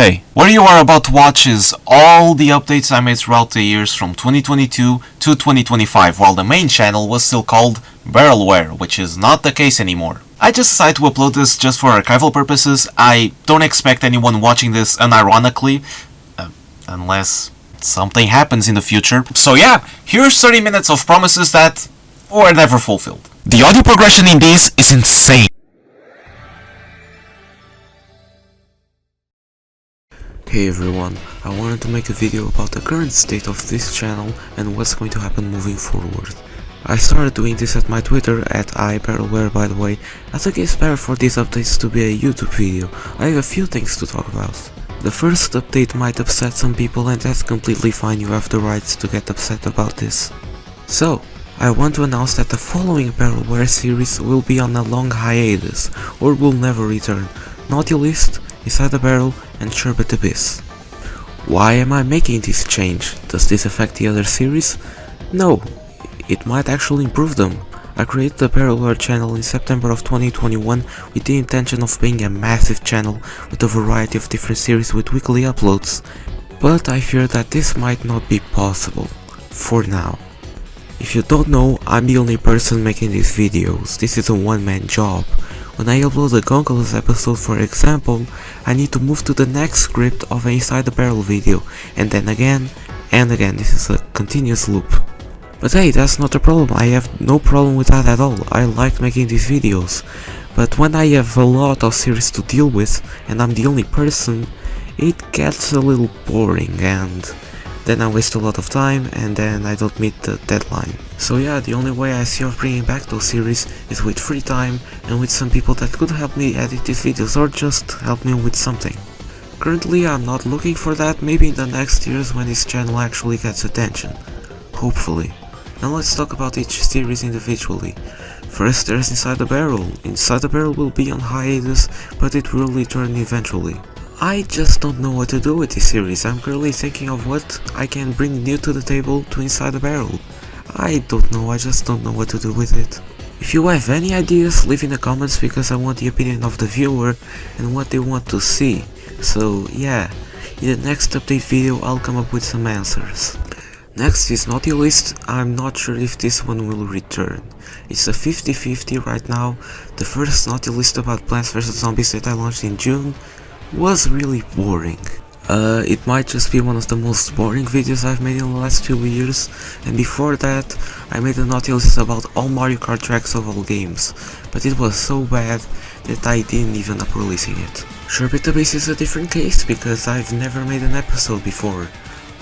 Hey, what you are about to watch is all the updates I made throughout the years from 2022 to 2025, while the main channel was still called BarrelWare, which is not the case anymore. I just decided to upload this just for archival purposes. I don't expect anyone watching this unironically, unless something happens in the future. So yeah, here's 30 minutes of promises that were never fulfilled. The audio progression in this is insane. Hey everyone, I wanted to make a video about the current state of this channel and what's going to happen moving forward. I started doing this at my Twitter, at BarrelWare by the way. I think it's better for these updates to be a YouTube video. I have a few things to talk about. The first update might upset some people, and that's completely fine, you have the right to get upset about this. So, I want to announce that the following BarrelWare series will be on a long hiatus, or will never return. Naughty List, Inside the Barrel, and Sherbet Abyss. Why am I making this change? Does this affect the other series? No, it might actually improve them. I created the BarrelWare channel in September of 2021 with the intention of being a massive channel with a variety of different series with weekly uploads, but I fear that this might not be possible, for now. If you don't know, I'm the only person making these videos. This is a one-man job. When I upload a Gonkolos episode, for example, I need to move to the next script of an Inside the Barrel video, and then again, and again. This is a continuous loop. But hey, that's not a problem. I have no problem with that at all. I like making these videos. But when I have a lot of series to deal with, and I'm the only person, it gets a little boring, and then I waste a lot of time, and then I don't meet the deadline. So yeah, the only way I see of bringing back those series is with free time and with some people that could help me edit these videos or just help me with something. Currently I'm not looking for that, maybe in the next years when this channel actually gets attention. Hopefully. Now let's talk about each series individually. First there's Inside the Barrel. Inside the Barrel will be on hiatus, but it will return eventually. I just don't know what to do with this series. I'm currently thinking of what I can bring new to the table to Inside the Barrel. I don't know, I just don't know what to do with it. If you have any ideas, leave in the comments, because I want the opinion of the viewer and what they want to see. So yeah, in the next update video I'll come up with some answers. Next is Naughty List. I'm not sure if this one will return. It's a 50-50 right now. The first Naughty List about Plants vs Zombies that I launched in June was really boring. It might just be one of the most boring videos I've made in the last 2 years, and before that I made a Naughty List about all Mario Kart tracks of all games, but it was so bad that I didn't even end up releasing it. Sherbet Abyss is a different case because I've never made an episode before.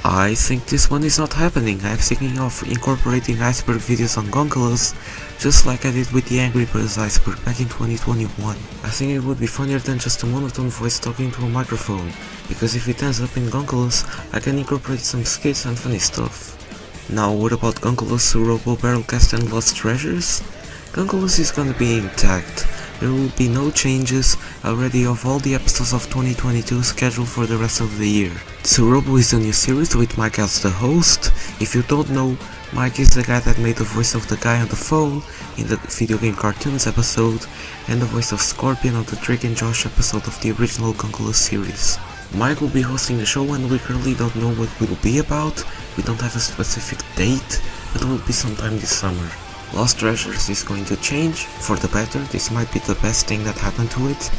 I think this one is not happening. I'm thinking of incorporating iceberg videos on Gonkolos, just like I did with the Angry Birds iceberg back in 2021. I think it would be funnier than just a monotone voice talking to a microphone, because if it ends up in Gonkolos, I can incorporate some skits and funny stuff. Now what about Gonkolos, Robo, Barrelcast and Lost Treasures? Gonkolos is gonna be intact. There will be no changes already of all the episodes of 2022 scheduled for the rest of the year. Surobo is a new series with Mike as the host. If you don't know, Mike is the guy that made the voice of the guy on the phone in the video game cartoons episode, and the voice of Scorpion on the Drake and Josh episode of the original Gonkolos series. Mike will be hosting the show, and we currently don't know what it will be about. We don't have a specific date, but it will be sometime this summer. Lost Treasures is going to change for the better. This might be the best thing that happened to it.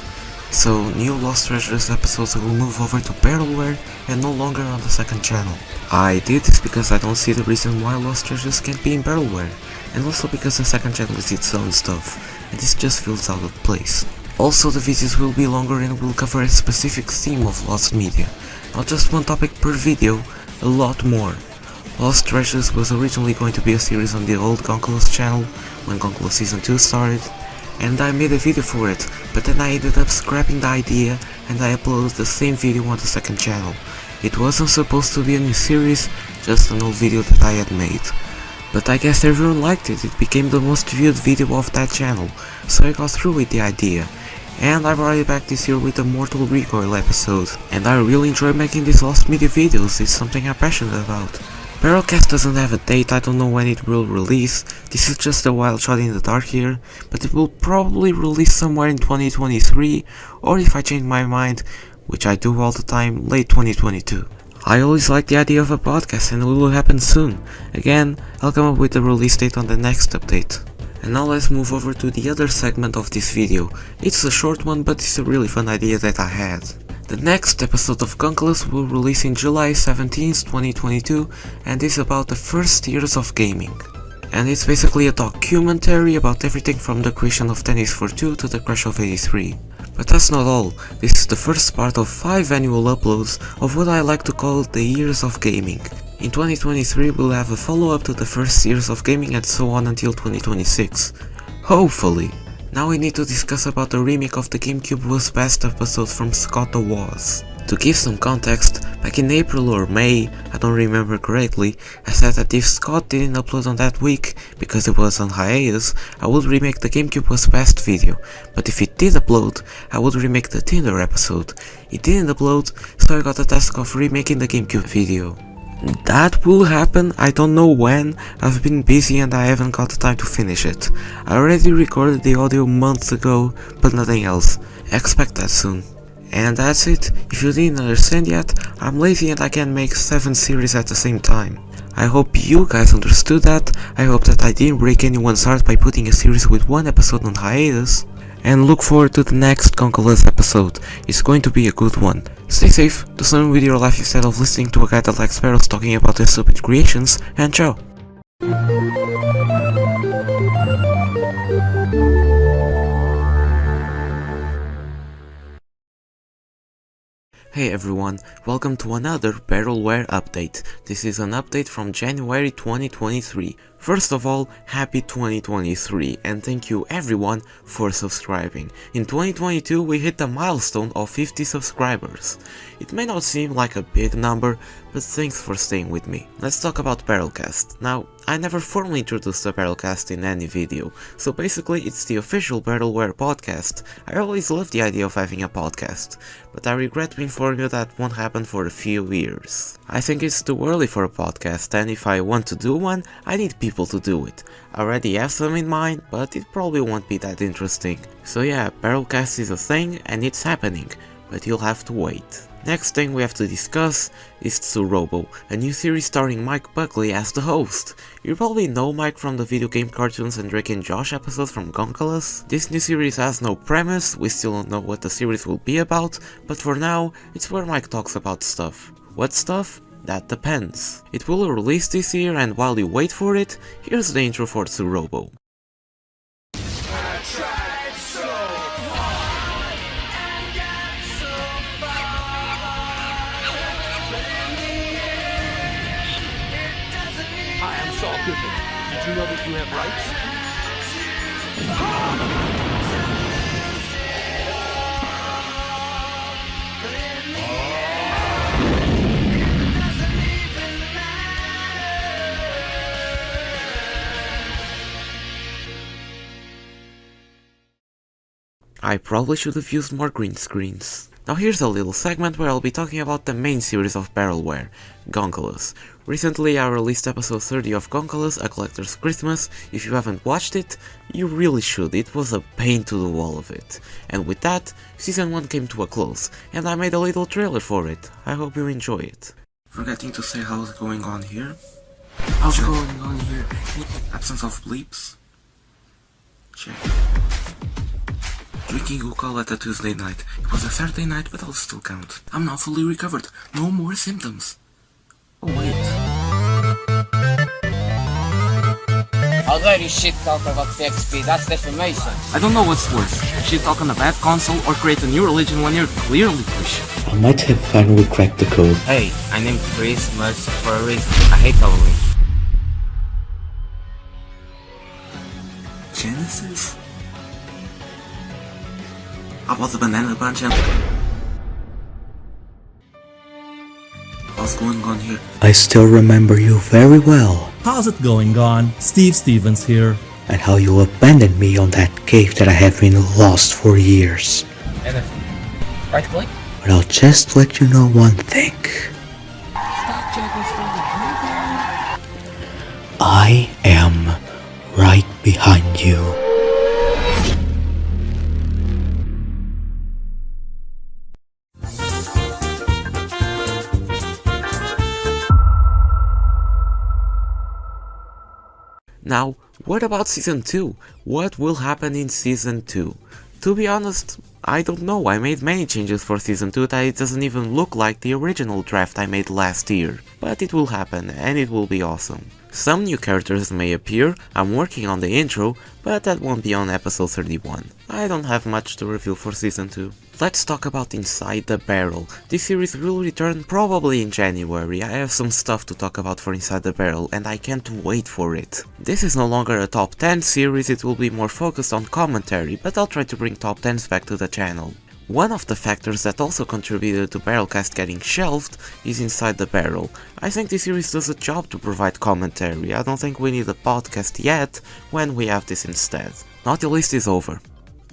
So new Lost Treasures episodes will move over to BarrelWare and no longer on the second channel. I did this because I don't see the reason why Lost Treasures can't be in BarrelWare, and also because the second channel is its own stuff, and this just feels out of place. Also, the videos will be longer and will cover a specific theme of Lost media, not just one topic per video, a lot more. Lost Treasures was originally going to be a series on the old Gonkolos channel when Gonkolos Season 2 started, and I made a video for it, but then I ended up scrapping the idea and I uploaded the same video on the second channel. It wasn't supposed to be a new series, just an old video that I had made. But I guess everyone liked it. It became the most viewed video of that channel, so I got through with the idea. And I brought it back this year with a Mortal Recoil episode, and I really enjoy making these Lost Media videos. It's something I'm passionate about. Barrelcast doesn't have a date, I don't know when it will release. This is just a wild shot in the dark here, but it will probably release somewhere in 2023, or if I change my mind, which I do all the time late 2022. I always like the idea of a podcast and it will happen soon. Again, I'll come up with the release date on the next update. And now let's move over to the other segment of this video. It's a short one, but it's a really fun idea that I had. The next episode of Gunkless will release in July 17th, 2022 and is about the first years of gaming. And it's basically a documentary about everything from the creation of Tennis for 2 to the crash of 83. But that's not all, this is the first part of 5 annual uploads of what I like to call the years of gaming. In 2023 we'll have a follow-up to the first years of gaming and so on until 2026. Hopefully. Now we need to discuss about the remake of the GameCube Was Best episode from Scott the Woz. To give some context, back in April or May, I don't remember correctly, I said that if Scott didn't upload on that week, because it was on hiatus, I would remake the GameCube Was Best video, but if it did upload, I would remake the Tinder episode. It didn't upload, so I got the task of remaking the GameCube video. That will happen, I don't know when, I've been busy and I haven't got the time to finish it. I already recorded the audio months ago, but nothing else. Expect that soon. And that's it. If you didn't understand yet, I'm lazy and I can make 7 series at the same time. I hope you guys understood that. I hope that I didn't break anyone's heart by putting a series with 1 episode on hiatus. And look forward to the next Gunkless episode. It's going to be a good one. Stay safe, do something with your life instead of listening to a guy that likes sparrows talking about their stupid creations, and ciao. Hey everyone, welcome to another BarrelWare update. This is an update from January 2023. First of all, happy 2023 and thank you everyone for subscribing. In 2022 we hit the milestone of 50 subscribers. It may not seem like a big number, but thanks for staying with me. Let's talk about Barrelcast. Now, I never formally introduced the Barrelcast in any video, so basically it's the official BarrelWare podcast. I always loved the idea of having a podcast, but I regret to inform you that won't happen for a few years. I think it's too early for a podcast, and if I want to do one, I need people to do it. I already have some in mind, but it probably won't be that interesting. So yeah, Barrelcast is a thing and it's happening, but you'll have to wait. Next thing we have to discuss is Tsurobo, a new series starring Mike Buckley as the host. You probably know Mike from the video game cartoons and Drake and Josh episodes from Gunkless. This new series has no premise, we still don't know what the series will be about, but for now, it's where Mike talks about stuff. What stuff? That depends. It will release this year and while you wait for it, here's the intro for Tsurobo. Did you know that you have rights? I probably should have used more green screens. Now here's a little segment where I'll be talking about the main series of BarrelWare, Gunkless. Recently I released episode 30 of Gunkless, A Collector's Christmas. If you haven't watched it, you really should, it was a pain to do all of it. And with that, season 1 came to a close, and I made a little trailer for it. I hope you enjoy it. Forgetting to say how's going on here. How's going on here? Absence of bleeps? Check. Drinking alcohol at a Tuesday night. It was a Saturday night, but I'll still count. I'm now fully recovered. No more symptoms. Oh wait. I'll let you shit talk about the XP, that's defamation. I don't know what's worse, shit talk on a bad console or create a new religion when you're clearly Christian. I might have finally cracked the code. Hey, I named Christmas for a reason. I hate Halloween. Genesis? How about the banana bunch and... What's going on here? I still remember you very well, How's it going, Gon? Steve Stevens here. and how you abandoned me on that cave that I have been lost for years. NFT. Right click? But I'll just let you know one thing. I am right behind you. Now, what about Season 2? What will happen in Season 2? To be honest, I don't know. I made many changes for Season 2 that it doesn't even look like the original draft I made last year. But it will happen, and it will be awesome. Some new characters may appear, I'm working on the intro, but that won't be on episode 31. I don't have much to reveal for Season 2. Let's talk about Inside the Barrel. This series will return probably in January. I have some stuff to talk about for Inside the Barrel, and I can't wait for it. This is no longer a top 10 series, it will be more focused on commentary, but I'll try to bring top 10s back to the channel. One of the factors that also contributed to Barrelcast getting shelved is Inside the Barrel. I think this series does a job to provide commentary. I don't think we need a podcast yet when we have this instead. Naughty List is over.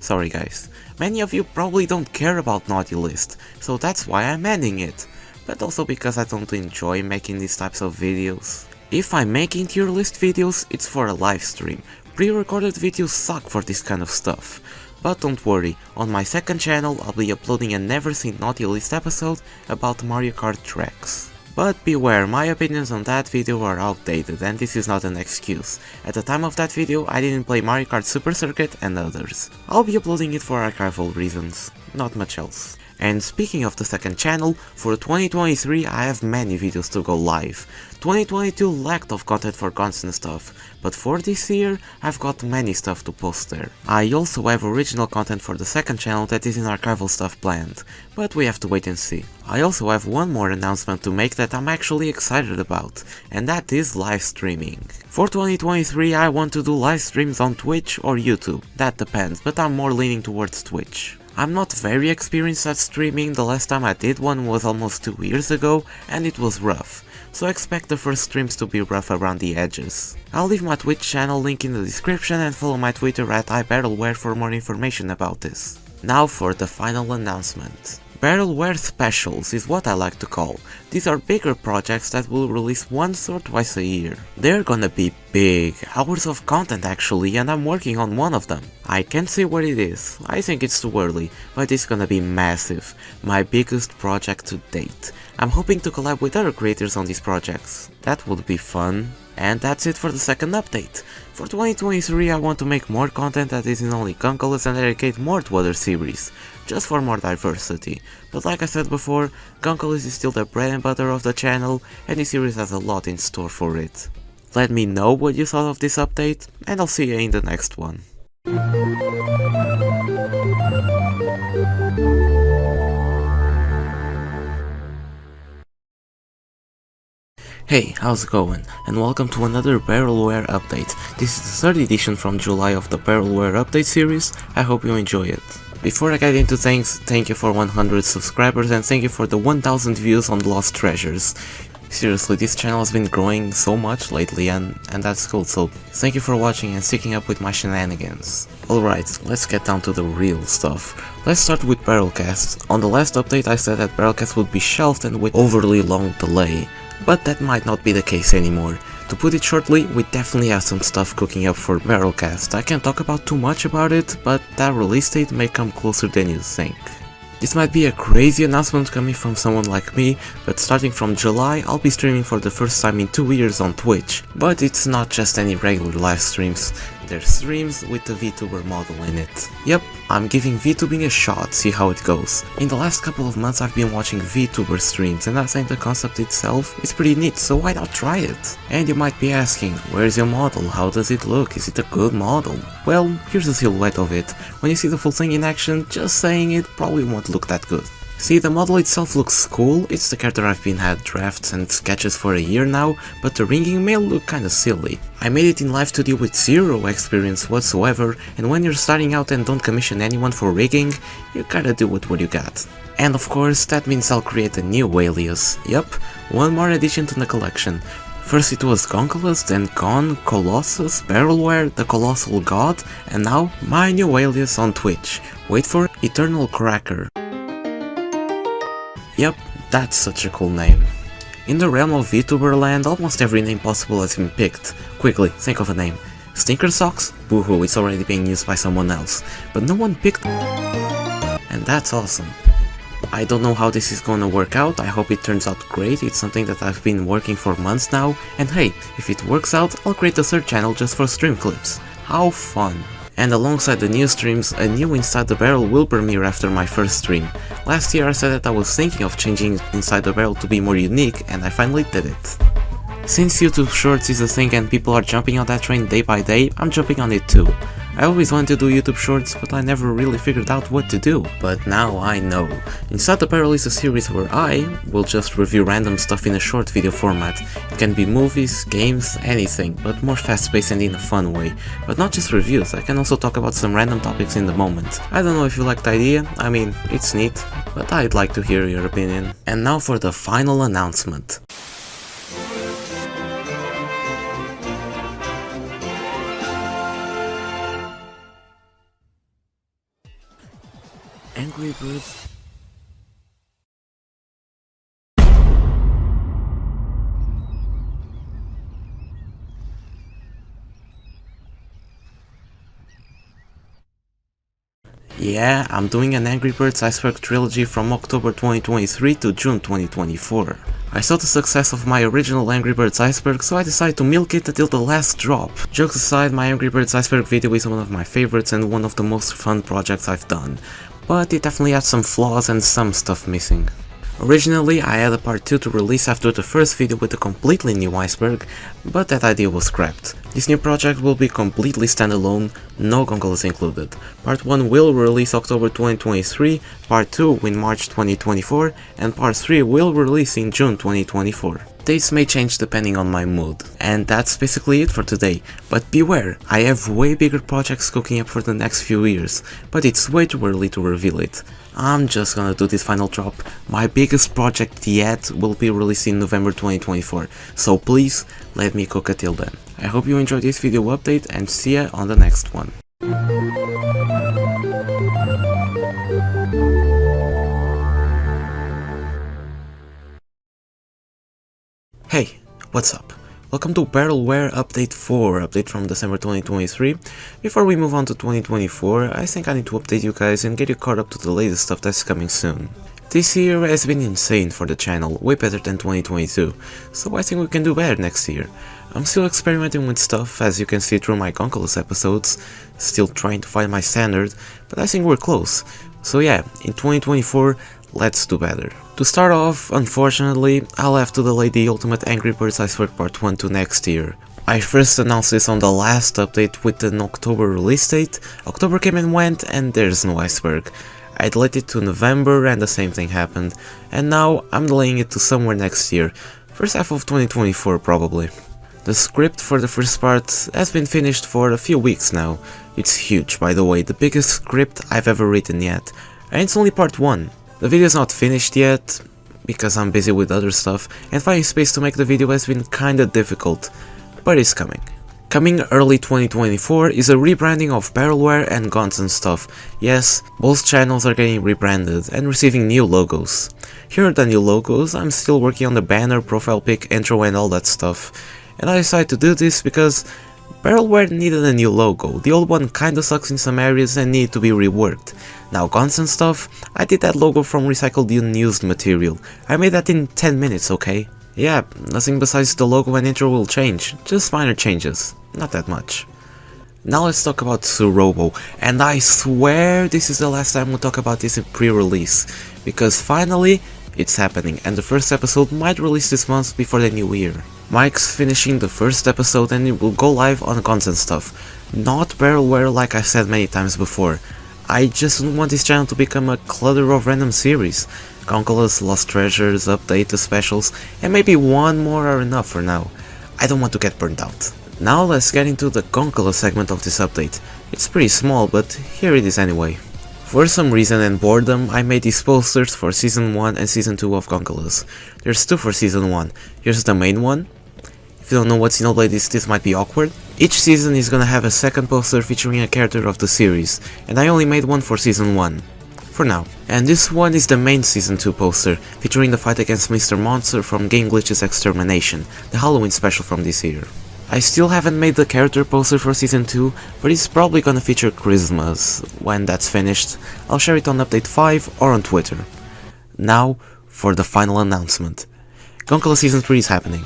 Sorry guys. Many of you probably don't care about Naughty List, so that's why I'm ending it. But also because I don't enjoy making these types of videos. If I'm making tier list videos, it's for a live stream. Pre-recorded videos suck for this kind of stuff. But don't worry, on my second channel I'll be uploading a never seen Naughty List episode about Mario Kart tracks. But beware, my opinions on that video are outdated and this is not an excuse. At the time of that video I didn't play Mario Kart Super Circuit and others. I'll be uploading it for archival reasons, not much else. And speaking of the second channel, for 2023 I have many videos to go live. 2022 lacked of content for constant stuff, but for this year I've got many stuff to post there. I also have original content for the second channel that is in archival stuff planned, but we have to wait and see. I also have one more announcement to make that I'm actually excited about, and that is live streaming. For 2023 I want to do live streams on Twitch or YouTube, that depends, but I'm more leaning towards Twitch. I'm not very experienced at streaming, the last time I did one was almost 2 years ago and it was rough, so expect the first streams to be rough around the edges. I'll leave my Twitch channel link in the description and follow my Twitter at iBarrelWare for more information about this. Now for the final announcement. BarrelWare Specials is what I like to call. These are bigger projects that will release once or twice a year. They're gonna be big, hours of content actually, and I'm working on one of them. I can't say what it is, I think it's too early, but it's gonna be massive. My biggest project to date. I'm hoping to collab with other creators on these projects. That would be fun. And that's it for the second update. For 2023 I want to make more content that isn't only Gunkaless and dedicate more to other series, just for more diversity. But like I said before, Gunkaless is still the bread and butter of the channel and this series has a lot in store for it. Let me know what you thought of this update and I'll see you in the next one. Hey, how's it going? And welcome to another BarrelWare update. This is the 3rd edition from July of the BarrelWare Update series. I hope you enjoy it. Before I get into things, thank you for 100 subscribers and thank you for the 1000 views on Lost Treasures. Seriously, this channel has been growing so much lately and that's cool, so thank you for watching and sticking up with my shenanigans. Alright, let's get down to the real stuff. Let's start with Barrelcast. On the last update I said that Barrelcast would be shelved and with overly long delay. But that might not be the case anymore. To put it shortly, we definitely have some stuff cooking up for Barrelcast. I can't talk about too much about it, but that release date may come closer than you think. This might be a crazy announcement coming from someone like me, but starting from July I'll be streaming for the first time in 2 years on Twitch. But it's not just any regular live streams, they're streams with the VTuber model in it. Yep, I'm giving VTubing a shot, see how it goes. In the last couple of months I've been watching VTuber streams and I think the concept itself is pretty neat, so why not try it? And you might be asking, where's your model, how does it look, is it a good model? Well, here's a silhouette of it. When you see the full thing in action, just saying it probably won't look that good. See, the model itself looks cool, it's the character I've been had drafts and sketches for a year now, but the rigging may look kinda silly. I made it in live studio with zero experience whatsoever, and when you're starting out and don't commission anyone for rigging, you gotta do with what you got. And of course, that means I'll create a new alias. Yup, one more addition to the collection. First it was Gunkaless, then Gon, Colossus, BarrelWare, TheColossalGon, and now my new alias on Twitch. Wait for it, Eternal Cracker. Yep, that's such a cool name. In the realm of VTuber land, almost every name possible has been picked. Quickly, think of a name. Stinker Socks? Boohoo, it's already being used by someone else. But no one picked, and that's awesome. I don't know how this is gonna work out, I hope it turns out great, it's something that I've been working for months now, and hey, if it works out, I'll create a third channel just for stream clips. How fun! And alongside the new streams, a new Inside the Barrel will premiere after my first stream. Last year I said that I was thinking of changing Inside the Barrel to be more unique, and I finally did it. Since YouTube Shorts is a thing and people are jumping on that train day by day, I'm jumping on it too. I always wanted to do YouTube Shorts, but I never really figured out what to do. But now I know. Inside the Barrel is a series where I will just review random stuff in a short video format. It can be movies, games, anything, but more fast-paced and in a fun way. But not just reviews, I can also talk about some random topics in the moment. I don't know if you like the idea, I mean, it's neat, but I'd like to hear your opinion. And now for the final announcement. Angry Birds. Yeah, I'm doing an Angry Birds Iceberg trilogy from October 2023 to June 2024. I saw the success of my original Angry Birds Iceberg, so I decided to milk it until the last drop. Jokes aside, my Angry Birds Iceberg video is one of my favorites and one of the most fun projects I've done. But it definitely had some flaws and some stuff missing. Originally, I had a part 2 to release after the first video with a completely new iceberg, but that idea was scrapped. This new project will be completely standalone, no gongolas included. Part 1 will release October 2023, Part 2 in March 2024, and Part 3 will release in June 2024. Dates may change depending on my mood. And that's basically it for today. But beware, I have way bigger projects cooking up for the next few years, but it's way too early to reveal it. I'm just gonna do this final drop. My biggest project yet will be released in November 2024, so please let me cook until then. I hope you enjoyed this video update and see ya on the next one. Hey, what's up? Welcome to BarrelWare Update 4, update from December 2023. Before we move on to 2024, I think I need to update you guys and get you caught up to the latest stuff that's coming soon. This year has been insane for the channel, way better than 2022, so I think we can do better next year. I'm still experimenting with stuff, as you can see through my Gonkolos episodes, still trying to find my standard, but I think we're close. So yeah, in 2024, let's do better. To start off, unfortunately, I'll have to delay the Ultimate Angry Birds Iceberg Part 1 to next year. I first announced this on the last update with an October release date, October came and went and there's no iceberg. I delayed it to November and the same thing happened, and now I'm delaying it to somewhere next year, first half of 2024 probably. The script for the first part has been finished for a few weeks now. It's huge, by the way, the biggest script I've ever written yet, and it's only part 1. The video is not finished yet, because I'm busy with other stuff, and finding space to make the video has been kinda difficult, but it's coming. Coming early 2024 is a rebranding of BarrelWare and Guns and stuff. Yes, both channels are getting rebranded and receiving new logos. Here are the new logos. I'm still working on the banner, profile pic, intro and all that stuff, and I decided to do this because BarrelWare needed a new logo. The old one kinda sucks in some areas and needed to be reworked. Now Guns and stuff, I did that logo from recycled unused material. I made that in 10 minutes, okay? Yeah, nothing besides the logo and intro will change, just minor changes, not that much. Now let's talk about Surobo, and I swear this is the last time we'll talk about this in pre-release, because finally, it's happening, and the first episode might release this month before the new year. Mike's finishing the first episode and it will go live on Guns and stuff, not BarrelWare like I said many times before. I just don't want this channel to become a clutter of random series. Gonkolos, Lost Treasures, Update, specials, and maybe one more are enough for now. I don't want to get burnt out. Now let's get into the Gonkolos segment of this update. It's pretty small, but here it is anyway. For some reason and boredom, I made these posters for Season 1 and Season 2 of Gonkolos. There's 2 for Season 1. Here's the main one. If you don't know what Xenoblade is, this might be awkward. Each season is gonna have a second poster featuring a character of the series, and I only made one for Season 1. For now. And this one is the main Season 2 poster, featuring the fight against Mr. Monster from Game Glitch's Extermination, the Halloween special from this year. I still haven't made the character poster for Season 2, but it's probably gonna feature Christmas. When that's finished, I'll share it on Update 5 or on Twitter. Now for the final announcement. Goncola Season 3 is happening.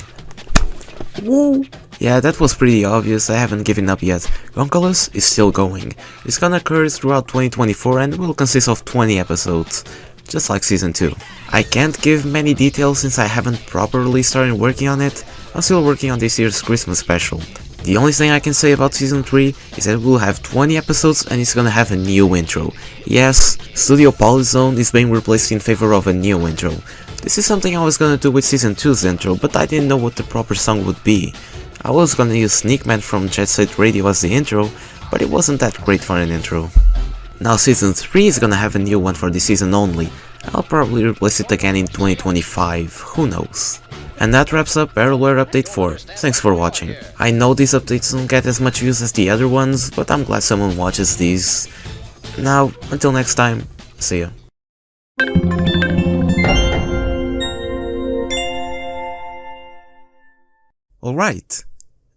Woo! Yeah, that was pretty obvious, I haven't given up yet. Goncolas is still going. It's gonna occur throughout 2024 and will consist of 20 episodes, just like Season 2. I can't give many details since I haven't properly started working on it. I'm still working on this year's Christmas special. The only thing I can say about Season 3 is that it will have 20 episodes and it's gonna have a new intro. Yes, Studio Polyzone is being replaced in favor of a new intro. This is something I was gonna do with Season 2's intro, but I didn't know what the proper song would be. I was gonna use Sneakman from Jet Set Radio as the intro, but it wasn't that great for an intro. Now Season 3 is gonna have a new one for this season only. I'll probably replace it again in 2025, who knows. And that wraps up BarrelWare Update 4. Thanks for watching. I know these updates don't get as much views as the other ones, but I'm glad someone watches these. Now, until next time, see ya. Alright,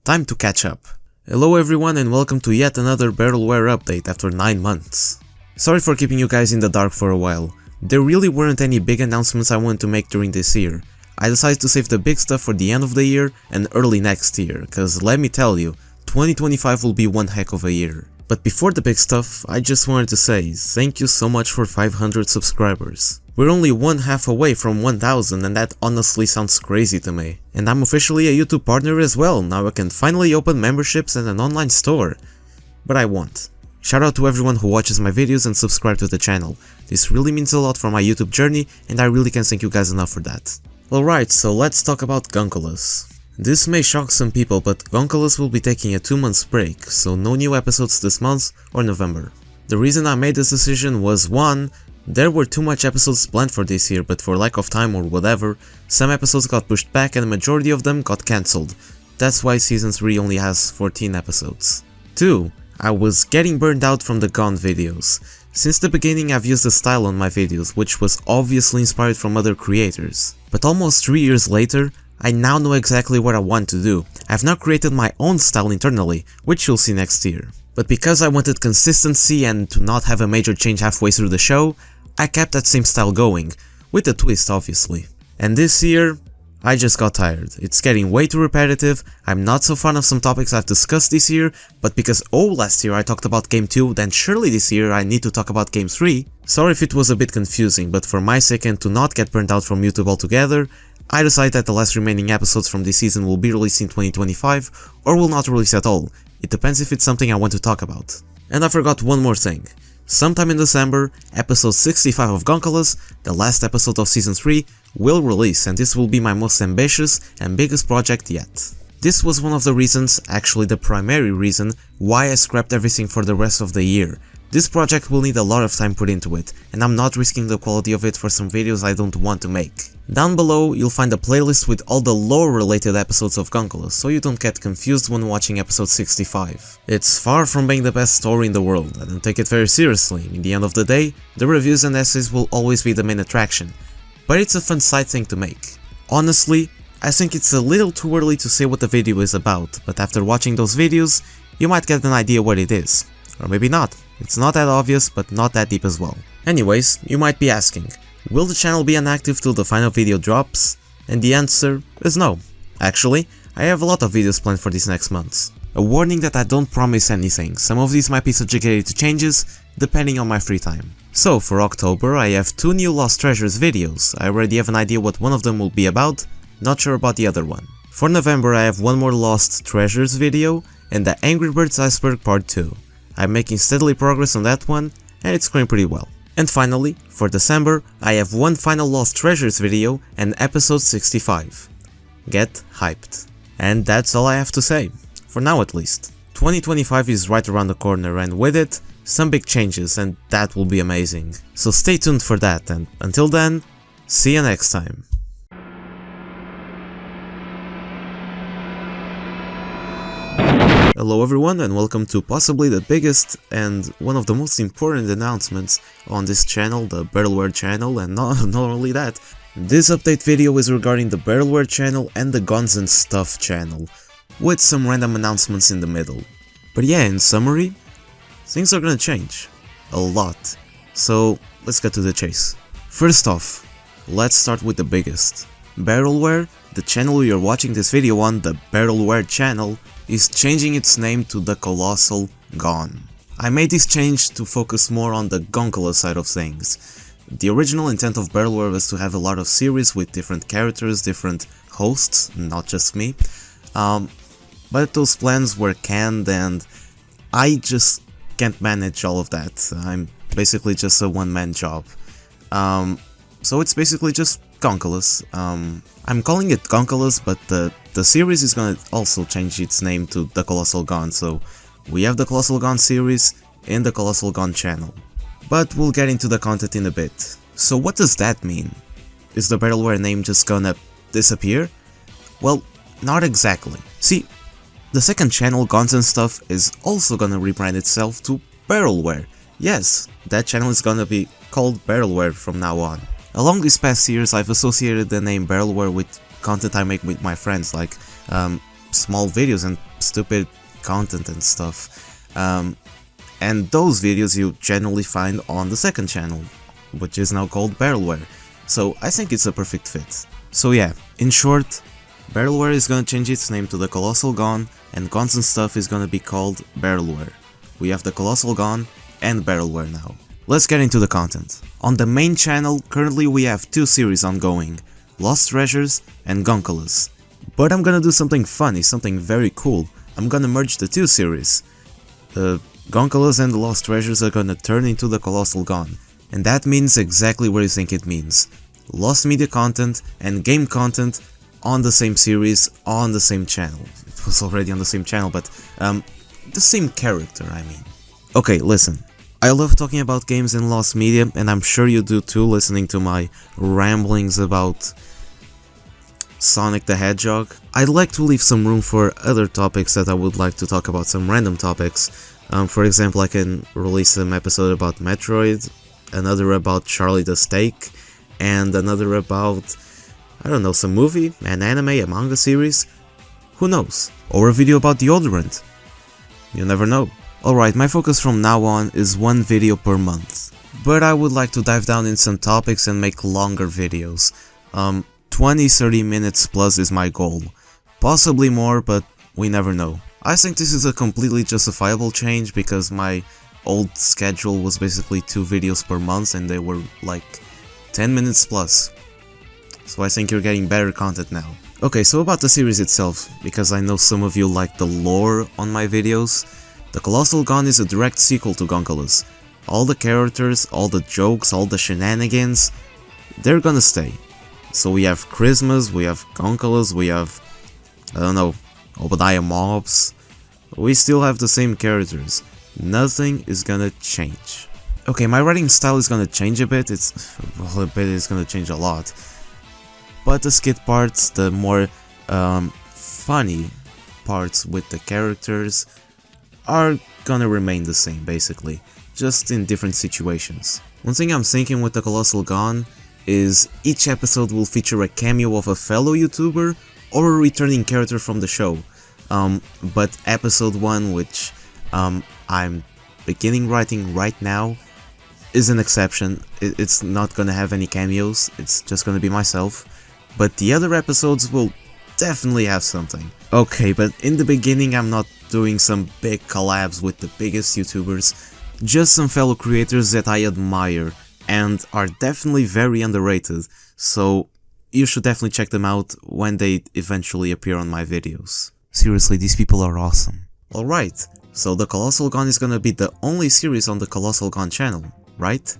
time to catch up. Hello everyone and welcome to yet another BarrelWare update after 9 months. Sorry for keeping you guys in the dark for a while. There really weren't any big announcements I wanted to make during this year. I decided to save the big stuff for the end of the year and early next year, cause let me tell you, 2025 will be one heck of a year. But before the big stuff, I just wanted to say thank you so much for 500 subscribers. We're only one half away from 1000 and that honestly sounds crazy to me. And I'm officially a YouTube partner as well, now I can finally open memberships and an online store. But I won't. Shout out to everyone who watches my videos and subscribe to the channel. This really means a lot for my YouTube journey and I really can't thank you guys enough for that. Alright, so let's talk about Goncolas. This may shock some people, but Goncolas will be taking a 2-month break, so no new episodes this month or November. The reason I made this decision was 1. There were too much episodes planned for this year, but for lack of time or whatever, some episodes got pushed back and the majority of them got cancelled. That's why Season 3 only has 14 episodes. 2. I was getting burned out from the Gon videos. Since the beginning I've used a style on my videos, which was obviously inspired from other creators. But almost 3 years later, I now know exactly what I want to do. I've now created my own style internally, which you'll see next year. But because I wanted consistency and to not have a major change halfway through the show, I kept that same style going, with a twist obviously. And this year, I just got tired. It's getting way too repetitive, I'm not so fond of some topics I've discussed this year, but because last year I talked about Game 2, then surely this year I need to talk about Game 3. Sorry if it was a bit confusing, but for my sake and to not get burnt out from YouTube altogether, I decided that the last remaining episodes from this season will be released in 2025, or will not release at all. It depends if it's something I want to talk about. And I forgot one more thing. Sometime in December, episode 65 of Goncolas, the last episode of Season 3, will release, and this will be my most ambitious and biggest project yet. This was one of the reasons, actually the primary reason, why I scrapped everything for the rest of the year. This project will need a lot of time put into it, and I'm not risking the quality of it for some videos I don't want to make. Down below, you'll find a playlist with all the lore-related episodes of Goncolas, so you don't get confused when watching episode 65. It's far from being the best story in the world, I don't take it very seriously. In the end of the day, the reviews and essays will always be the main attraction, but it's a fun side thing to make. Honestly, I think it's a little too early to say what the video is about, but after watching those videos, you might get an idea what it is. Or maybe not. It's not that obvious, but not that deep as well. Anyways, you might be asking, will the channel be inactive till the final video drops? And the answer is no. Actually, I have a lot of videos planned for these next months. A warning that I don't promise anything, some of these might be subjected to changes, depending on my free time. So for October I have 2 new Lost Treasures videos, I already have an idea what one of them will be about, not sure about the other one. For November I have one more Lost Treasures video, and the Angry Birds Iceberg Part 2. I'm making steadily progress on that one, and it's going pretty well. And finally, for December, I have one final Lost Treasures video and episode 65. Get hyped. And that's all I have to say, for now at least. 2025 is right around the corner, and with it, some big changes, and that will be amazing. So stay tuned for that, and until then, see you next time. Hello everyone and welcome to possibly the biggest and one of the most important announcements on this channel, the BarrelWare channel, and not only that, this update video is regarding the BarrelWare channel and the Guns and Stuff channel, with some random announcements in the middle. But yeah, in summary, things are gonna change. A lot. So let's get to the chase. First off, Let's start with the biggest. BarrelWare, the channel you're watching this video on, the BarrelWare channel, is changing its name to TheColossalGon. I made this change to focus more on the Goncola side of things. The original intent of BarrelWare was to have a lot of series with different characters, different hosts, not just me. But those plans were canned and I just can't manage all of that. I'm basically just a one-man job. So it's basically just Goncolas. I'm calling it Goncolas, but the series is gonna also change its name to TheColossalGon, so we have the TheColossalGon series in the TheColossalGon channel. But we'll get into the content in a bit. So what does that mean? Is the BarrelWare name just gonna disappear? Well, not exactly. See, the second channel, Guns and Stuff, is also gonna rebrand itself to BarrelWare. Yes, that channel is gonna be called BarrelWare from now on. Along these past years, I've associated the name BarrelWare with content I make with my friends, like small videos and stupid content and stuff. And those videos you generally find on the second channel, which is now called BarrelWare. So I think it's a perfect fit. So yeah, in short, BarrelWare is gonna change its name to TheColossalGon, and Guns and Stuff is gonna be called BarrelWare. We have TheColossalGon and BarrelWare now. Let's get into the content. On the main channel, currently we have two series ongoing, Lost Treasures and Goncolas. But I'm gonna do something funny, something very cool. I'm gonna merge the two series. The Goncolas and the Lost Treasures are gonna turn into the TheColossalGon. And that means exactly what you think it means. Lost media content and game content on the same series, on the same channel. It was already on the same channel, but the same character, I mean. Okay, listen. I love talking about games in Lost Media, and I'm sure you do too, listening to my ramblings about Sonic the Hedgehog. I'd like to leave some room for other topics that I would like to talk about, some random topics. For example, I can release some episode about Metroid, another about Charlie the Steak, and another about, I don't know, some movie, an anime, a manga series, who knows? Or a video about deodorant. You never know. Alright, my focus from now on is one video per month. But I would like to dive down in some topics and make longer videos. 20-30 minutes plus is my goal. Possibly more, but we never know. I think this is a completely justifiable change because my old schedule was basically 2 videos per month and they were like 10 minutes plus. So I think you're getting better content now. Okay, so about the series itself, because I know some of you like the lore on my videos. TheColossalGon is a direct sequel to Goncolas. All the characters, all the jokes, all the shenanigans, they're gonna stay. So we have Christmas, we have Goncolas, we have, I don't know, Obadiah Mobs. We still have the same characters. Nothing is gonna change. Okay, my writing style is gonna change a bit, it's gonna change a lot. But the skit parts, the more funny parts with the characters, are gonna remain the same basically, just in different situations. One thing I'm thinking with TheColossalGon is each episode will feature a cameo of a fellow YouTuber or a returning character from the show. But episode 1, which I'm beginning writing right now, is an exception. It's not gonna have any cameos, it's just gonna be myself. But the other episodes will definitely have something. Okay, but in the beginning I'm not doing some big collabs with the biggest YouTubers, just some fellow creators that I admire and are definitely very underrated, so you should definitely check them out when they eventually appear on my videos. Seriously, these people are awesome. Alright, so TheColossalGon is gonna be the only series on the TheColossalGon channel, right?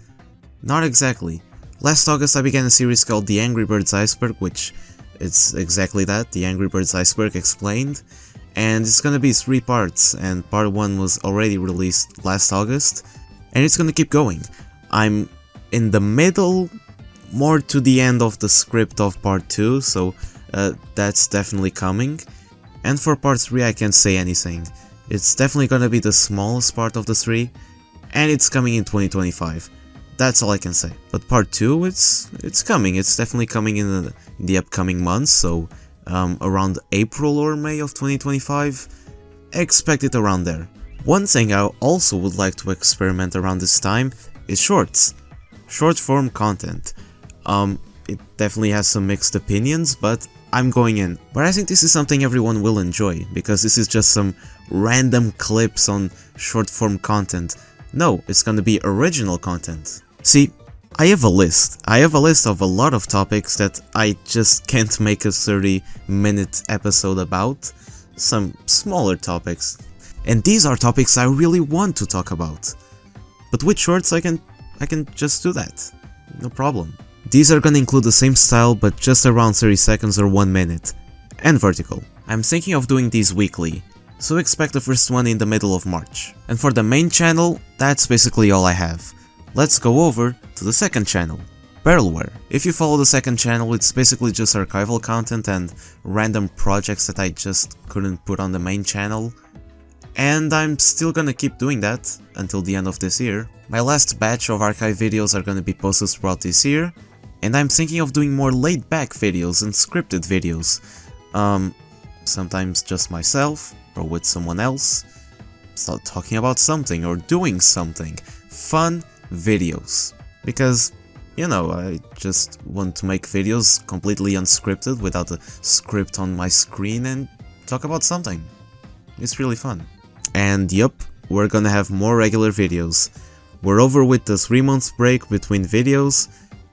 Not exactly. Last August I began a series called The Angry Birds Iceberg, which it's exactly that, The Angry Birds Iceberg Explained, and it's gonna be 3 parts, and part 1 was already released last August, and it's gonna keep going. I'm in the middle, more to the end of the script of part 2, so that's definitely coming. And for part 3 I can't say anything. It's definitely gonna be the smallest part of the 3, and it's coming in 2025. That's all I can say. But part 2, it's coming. It's definitely coming in the upcoming months, so around April or May of 2025. Expect it around there. One thing I also would like to experiment around this time is shorts. Short form content. it definitely has some mixed opinions, but I'm going in. But I think this is something everyone will enjoy, because this is just some random clips on short form content. No, it's gonna be original content. See, I have a list. I have a list of a lot of topics that I just can't make a 30-minute episode about. Some smaller topics. And these are topics I really want to talk about. But with shorts I can just do that. No problem. These are gonna include the same style but just around 30 seconds or 1 minute. And vertical. I'm thinking of doing these weekly, so expect the first one in the middle of March. And for the main channel, that's basically all I have. Let's go over to the second channel, BarrelWare. If you follow the second channel, it's basically just archival content and random projects that I just couldn't put on the main channel. And I'm still gonna keep doing that until the end of this year. My last batch of archive videos are gonna be posted throughout this year, and I'm thinking of doing more laid-back videos and scripted videos. Sometimes just myself, or with someone else, start talking about something or doing something. Fun videos. Because, you know, I just want to make videos completely unscripted without a script on my screen and talk about something. It's really fun. And yup, we're gonna have more regular videos. We're over with the 3-month break between videos.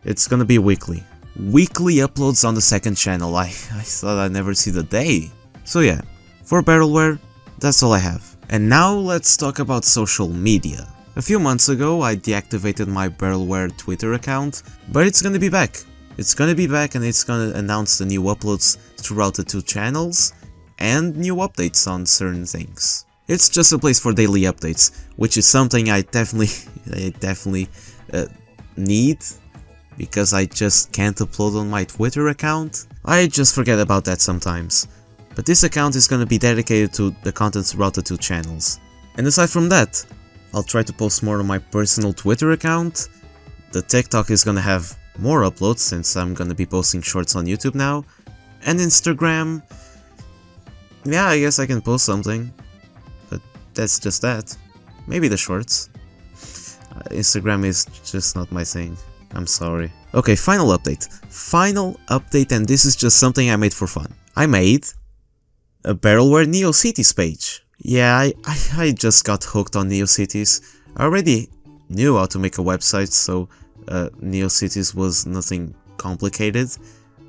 It's gonna be weekly. Weekly uploads on the second channel. I thought I'd never see the day. So yeah, for BarrelWare, that's all I have. And now let's talk about social media. A few months ago I deactivated my BarrelWare Twitter account, but it's gonna be back. It's gonna be back and it's gonna announce the new uploads throughout the 2 channels and new updates on certain things. It's just a place for daily updates, which is something I definitely need, because I just can't upload on my Twitter account. I just forget about that sometimes. But this account is gonna be dedicated to the content throughout the 2 channels. And aside from that, I'll try to post more on my personal Twitter account. The TikTok is gonna have more uploads since I'm gonna be posting shorts on YouTube now. And Instagram, yeah, I guess I can post something. But that's just that. Maybe the shorts. Instagram is just not my thing. I'm sorry. Okay, final update. Final update, and this is just something I made for fun. I made a BarrelWare NeoCities page. Yeah, I just got hooked on NeoCities. I already knew how to make a website, so NeoCities was nothing complicated.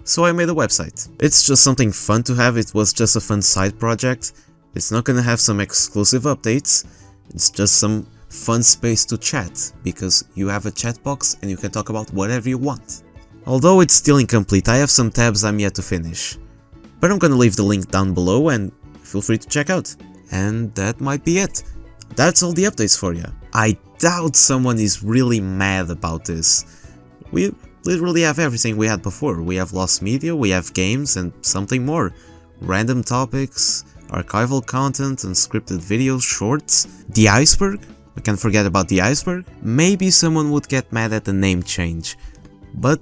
So I made a website. It's just something fun to have. It was just a fun side project. It's not gonna have some exclusive updates. It's just some fun space to chat, because you have a chat box and you can talk about whatever you want. Although it's still incomplete, I have some tabs I'm yet to finish. But I'm gonna leave the link down below and feel free to check out. And that might be it. That's all the updates for you. I doubt someone is really mad about this. We literally have everything we had before. We have lost media, we have games, and something more. Random topics, archival content, unscripted videos, shorts. The iceberg? We can't forget about the iceberg. Maybe someone would get mad at the name change. But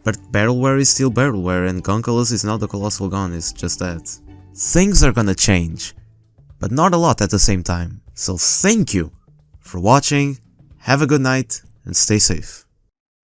BarrelWare is still BarrelWare, and GonColors is not the Colossal Gon, it's just that. Things are gonna change, but not a lot at the same time. So thank you for watching, have a good night, and stay safe.